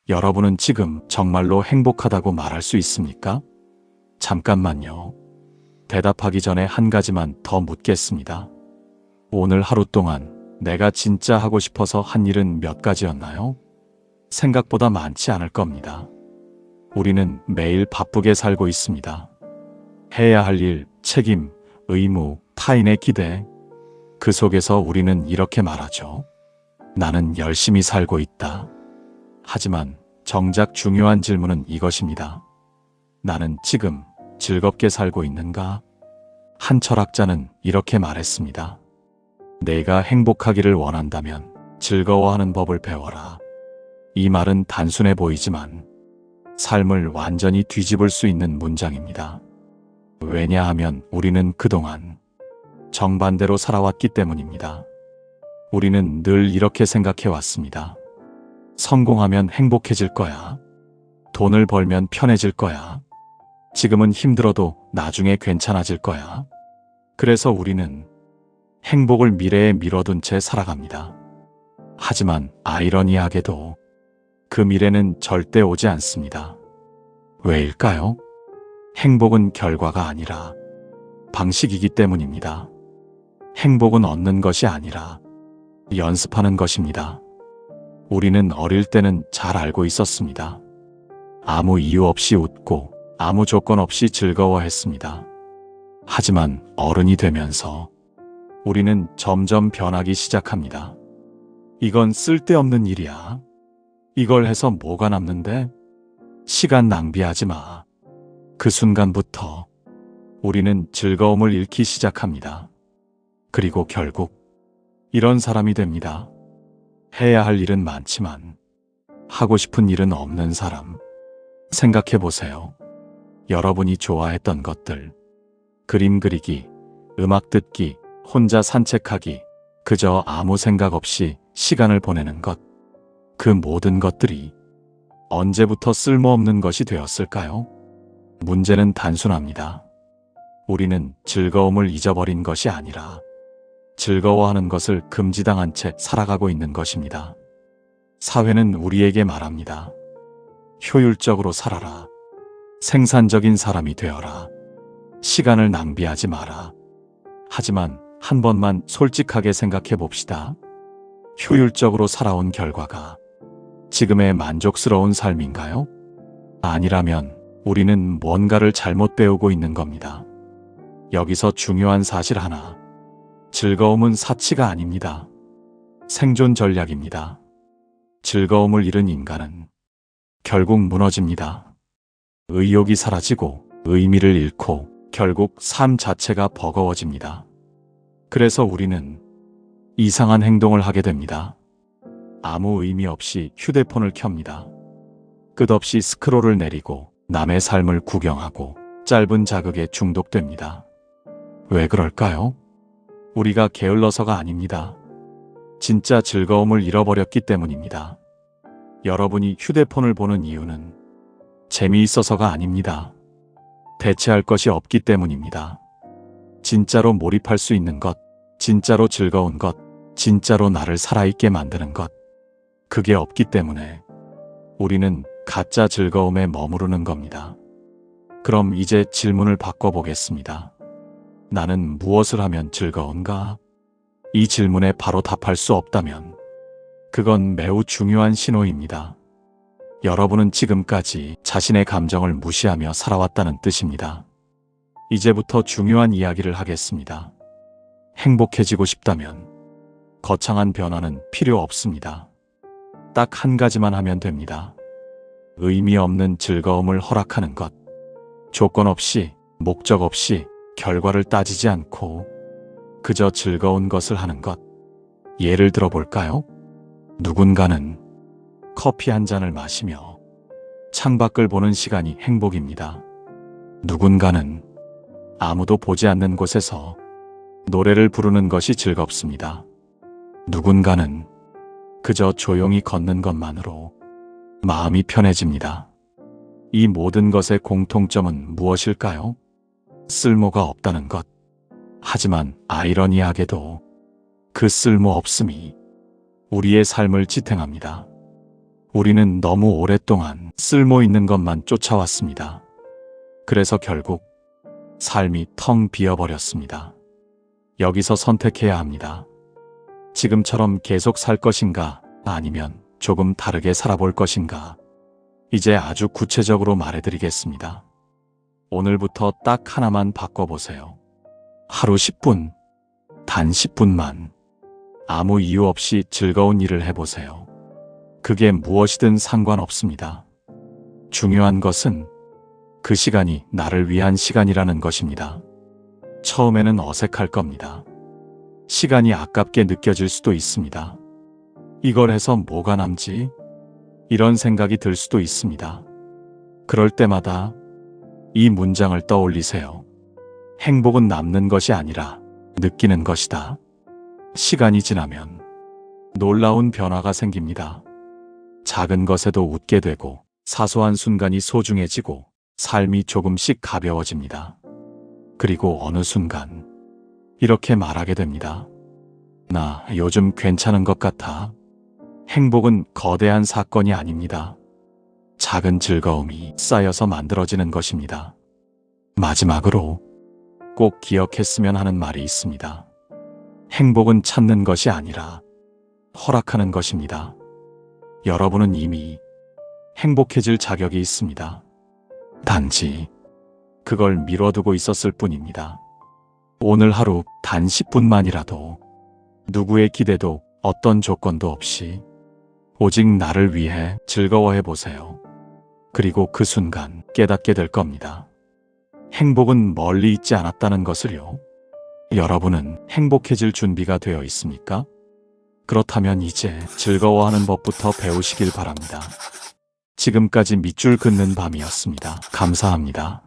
여러분은 지금 정말로 행복하다고 말할 수 있습니까? 잠깐만요. 대답하기 전에 한 가지만 더 묻겠습니다. 오늘 하루 동안 내가 진짜 하고 싶어서 한 일은 몇 가지였나요? 생각보다 많지 않을 겁니다. 우리는 매일 바쁘게 살고 있습니다. 해야 할 일, 책임, 의무, 타인의 기대. 그 속에서 우리는 이렇게 말하죠. 나는 열심히 살고 있다. 하지만 정작 중요한 질문은 이것입니다. 나는 지금 즐겁게 살고 있는가? 한 철학자는 이렇게 말했습니다. 내가 행복하기를 원한다면 즐거워하는 법을 배워라. 이 말은 단순해 보이지만 삶을 완전히 뒤집을 수 있는 문장입니다. 왜냐하면 우리는 그동안 정반대로 살아왔기 때문입니다. 우리는 늘 이렇게 생각해 왔습니다. 성공하면 행복해질 거야. 돈을 벌면 편해질 거야. 지금은 힘들어도 나중에 괜찮아질 거야. 그래서 우리는 행복을 미래에 미뤄둔 채 살아갑니다. 하지만 아이러니하게도 그 미래는 절대 오지 않습니다. 왜일까요? 행복은 결과가 아니라 방식이기 때문입니다. 행복은 얻는 것이 아니라 연습하는 것입니다. 우리는 어릴 때는 잘 알고 있었습니다. 아무 이유 없이 웃고 아무 조건 없이 즐거워했습니다. 하지만 어른이 되면서 우리는 점점 변하기 시작합니다. 이건 쓸데없는 일이야. 이걸 해서 뭐가 남는데? 시간 낭비하지 마. 그 순간부터 우리는 즐거움을 잃기 시작합니다. 그리고 결국 이런 사람이 됩니다. 해야 할 일은 많지만 하고 싶은 일은 없는 사람. 생각해 보세요. 여러분이 좋아했던 것들, 그림 그리기, 음악 듣기, 혼자 산책하기, 그저 아무 생각 없이 시간을 보내는 것. 그 모든 것들이 언제부터 쓸모없는 것이 되었을까요? 문제는 단순합니다. 우리는 즐거움을 잊어버린 것이 아니라 즐거워하는 것을 금지당한 채 살아가고 있는 것입니다. 사회는 우리에게 말합니다. 효율적으로 살아라. 생산적인 사람이 되어라. 시간을 낭비하지 마라. 하지만 한 번만 솔직하게 생각해 봅시다. 효율적으로 살아온 결과가 지금의 만족스러운 삶인가요? 아니라면 우리는 뭔가를 잘못 배우고 있는 겁니다. 여기서 중요한 사실 하나. 즐거움은 사치가 아닙니다. 생존 전략입니다. 즐거움을 잃은 인간은 결국 무너집니다. 의욕이 사라지고 의미를 잃고 결국 삶 자체가 버거워집니다. 그래서 우리는 이상한 행동을 하게 됩니다. 아무 의미 없이 휴대폰을 켭니다. 끝없이 스크롤을 내리고 남의 삶을 구경하고 짧은 자극에 중독됩니다. 왜 그럴까요? 우리가 게을러서가 아닙니다. 진짜 즐거움을 잃어버렸기 때문입니다. 여러분이 휴대폰을 보는 이유는 재미있어서가 아닙니다. 대체할 것이 없기 때문입니다. 진짜로 몰입할 수 있는 것, 진짜로 즐거운 것, 진짜로 나를 살아있게 만드는 것. 그게 없기 때문에 우리는 가짜 즐거움에 머무르는 겁니다. 그럼 이제 질문을 바꿔보겠습니다. 나는 무엇을 하면 즐거운가? 이 질문에 바로 답할 수 없다면 그건 매우 중요한 신호입니다. 여러분은 지금까지 자신의 감정을 무시하며 살아왔다는 뜻입니다. 이제부터 중요한 이야기를 하겠습니다. 행복해지고 싶다면 거창한 변화는 필요 없습니다. 딱 한 가지만 하면 됩니다. 의미 없는 즐거움을 허락하는 것. 조건 없이, 목적 없이, 결과를 따지지 않고 그저 즐거운 것을 하는 것. 예를 들어 볼까요? 누군가는 커피 한 잔을 마시며 창밖을 보는 시간이 행복입니다. 누군가는 아무도 보지 않는 곳에서 노래를 부르는 것이 즐겁습니다. 누군가는 그저 조용히 걷는 것만으로 마음이 편해집니다. 이 모든 것의 공통점은 무엇일까요? 쓸모가 없다는 것. 하지만 아이러니하게도 그 쓸모 없음이 우리의 삶을 지탱합니다. 우리는 너무 오랫동안 쓸모 있는 것만 쫓아왔습니다. 그래서 결국 삶이 텅 비어버렸습니다. 여기서 선택해야 합니다. 지금처럼 계속 살 것인가, 아니면 조금 다르게 살아볼 것인가. 이제 아주 구체적으로 말해드리겠습니다. 오늘부터 딱 하나만 바꿔보세요. 하루 10분, 단 10분만 아무 이유 없이 즐거운 일을 해보세요. 그게 무엇이든 상관없습니다. 중요한 것은 그 시간이 나를 위한 시간이라는 것입니다. 처음에는 어색할 겁니다. 시간이 아깝게 느껴질 수도 있습니다. 이걸 해서 뭐가 남지? 이런 생각이 들 수도 있습니다. 그럴 때마다 이 문장을 떠올리세요. 행복은 남는 것이 아니라 느끼는 것이다. 시간이 지나면 놀라운 변화가 생깁니다. 작은 것에도 웃게 되고 사소한 순간이 소중해지고 삶이 조금씩 가벼워집니다. 그리고 어느 순간 이렇게 말하게 됩니다. 나 요즘 괜찮은 것 같아. 행복은 거대한 사건이 아닙니다. 작은 즐거움이 쌓여서 만들어지는 것입니다. 마지막으로 꼭 기억했으면 하는 말이 있습니다. 행복은 찾는 것이 아니라 허락하는 것입니다. 여러분은 이미 행복해질 자격이 있습니다. 단지 그걸 미뤄두고 있었을 뿐입니다. 오늘 하루 단 10분만이라도 누구의 기대도 어떤 조건도 없이 오직 나를 위해 즐거워해 보세요. 그리고 그 순간 깨닫게 될 겁니다. 행복은 멀리 있지 않았다는 것을요. 여러분은 행복해질 준비가 되어 있습니까? 그렇다면 이제 즐거워하는 법부터 배우시길 바랍니다. 지금까지 밑줄 긋는 밤이었습니다. 감사합니다.